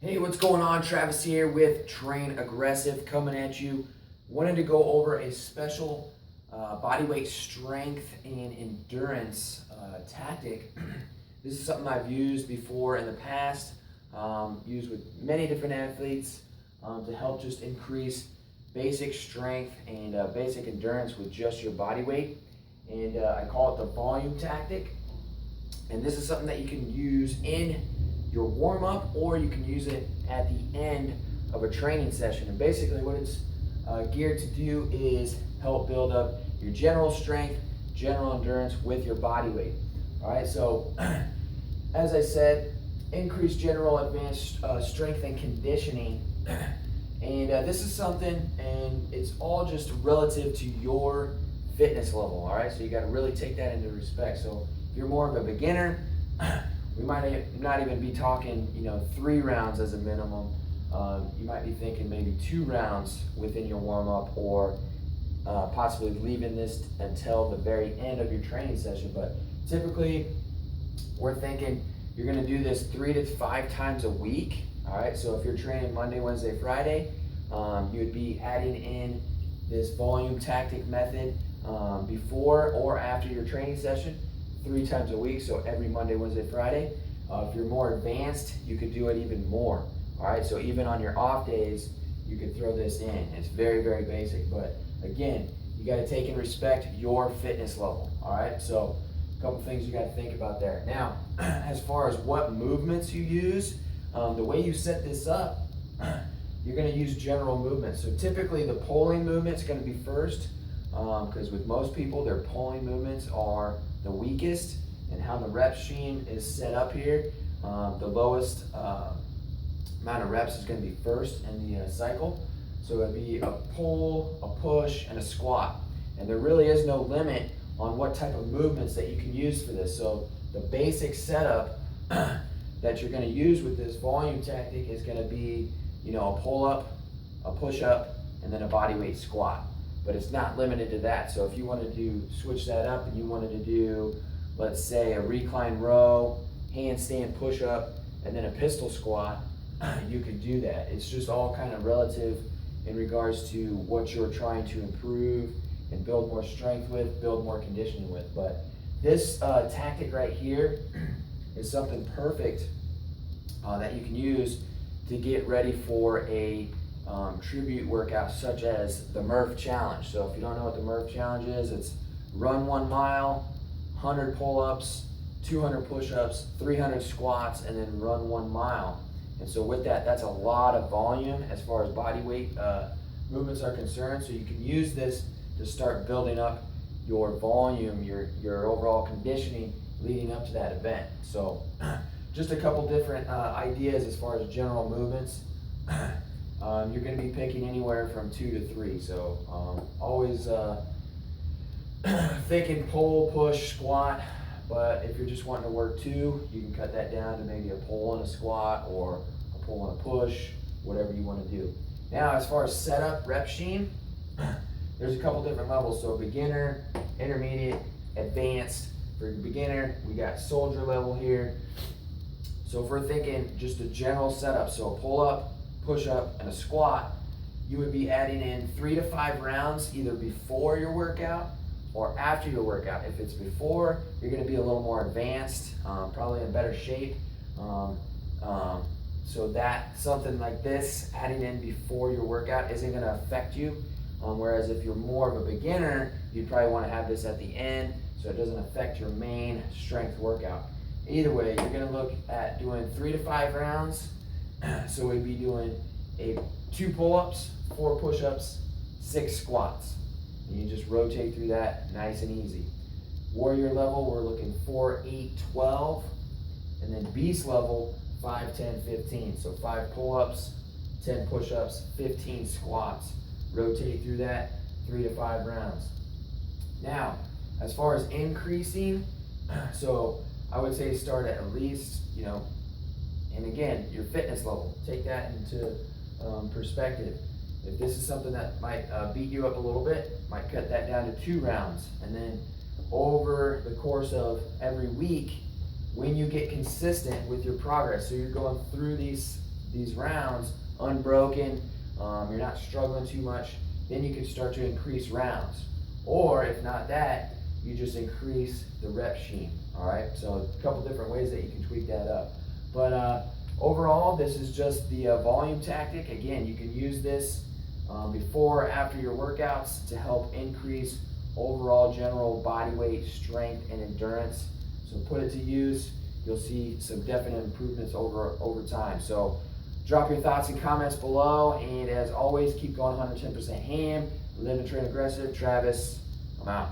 Hey, what's going on? Travis here with Train Aggressive coming at you. Wanted to go over a special bodyweight strength and endurance tactic. This is something I've used before in the past, used with many different athletes to help just increase basic strength and basic endurance with just your body weight. And I call it the volume tactic. And this is something that you can use in your warm-up, or you can use it at the end of a training session. And basically what it's geared to do is help build up your general strength, general endurance with your body weight. All right, so as I said, increase general advanced strength and conditioning. And this is something, and it's all just relative to your fitness level. All right, so you got to really take that into respect. So if you're more of a beginner, we might not even be talking, 3 rounds as a minimum. You might be thinking maybe 2 rounds within your warm-up, or possibly leaving this until the very end of your training session. But typically, we're thinking you're going to do this 3 to 5 times a week. All right, so if you're training Monday, Wednesday, Friday, you would be adding in this volume tactic method before or after your training session 3 times a week, so every Monday, Wednesday, Friday. If you're more advanced, you could do it even more. All right, so even on your off days, you could throw this in. It's very, very basic, but again, you got to take and respect your fitness level. All right, so a couple things you got to think about there. Now, as far as what movements you use, the way you set this up, you're going to use general movements. So typically, the pulling movement is going to be first, because with most people, their pulling movements are the weakest, and how the rep scheme is set up here, the lowest amount of reps is going to be first in the cycle. So it'd be a pull, a push, and a squat. And there really is no limit on what type of movements that you can use for this. So the basic setup that you're going to use with this volume tactic is going to be, a pull up, a push up, and then a body weight squat. But it's not limited to that. So if you wanted to switch that up and you wanted to do, let's say, a recline row, handstand push-up, and then a pistol squat, you could do that. It's just all kind of relative in regards to what you're trying to improve and build more strength with, build more conditioning with. But this tactic right here is something perfect that you can use to get ready for a tribute workout such as the Murph Challenge. So if you don't know what the Murph Challenge is, it's run 1 mile, 100 pull-ups, 200 push-ups, 300 squats, and then run 1 mile. And so with that, that's a lot of volume as far as body weight movements are concerned. So you can use this to start building up your volume, your overall conditioning leading up to that event. So just a couple different ideas as far as general movements. You're going to be picking anywhere from 2 to 3. So always thinking pull, push, squat. But if you're just wanting to work 2, you can cut that down to maybe a pull and a squat, or a pull and a push, whatever you want to do. Now, as far as setup, rep scheme, there's a couple different levels. So beginner, intermediate, advanced. For beginner, we got soldier level here. So if we're thinking just a general setup, so a pull up, push up, and a squat, you would be adding in 3 to 5 rounds either before your workout or after your workout. If it's before, you're going to be a little more advanced, probably in better shape. So that something like this, adding in before your workout, isn't going to affect you. Whereas if you're more of a beginner, you'd probably want to have this at the end so it doesn't affect your main strength workout. Either way, you're going to look at doing 3 to 5 rounds. So we'd be doing 2 pull-ups, 4 push-ups, 6 squats. And you just rotate through that nice and easy. Warrior level, we're looking 4, 8, 12. And then beast level, 5, 10, 15. So 5 pull-ups, 10 push-ups, 15 squats. Rotate through that 3 to 5 rounds. Now, as far as increasing, so I would say start at least, and again, your fitness level, take that into perspective. If this is something that might beat you up a little bit, might cut that down to 2 rounds. And then over the course of every week, when you get consistent with your progress, so you're going through these these rounds unbroken, you're not struggling too much, then you can start to increase rounds. Or if not that, you just increase the rep scheme. All right, so a couple different ways that you can tweak that up. But overall, this is just the volume tactic. Again, you can use this before or after your workouts to help increase overall general body weight, strength, and endurance. So put it to use. You'll see some definite improvements over time. So drop your thoughts and comments below. And as always, keep going 110% ham. Live and train aggressive. Travis, I'm out.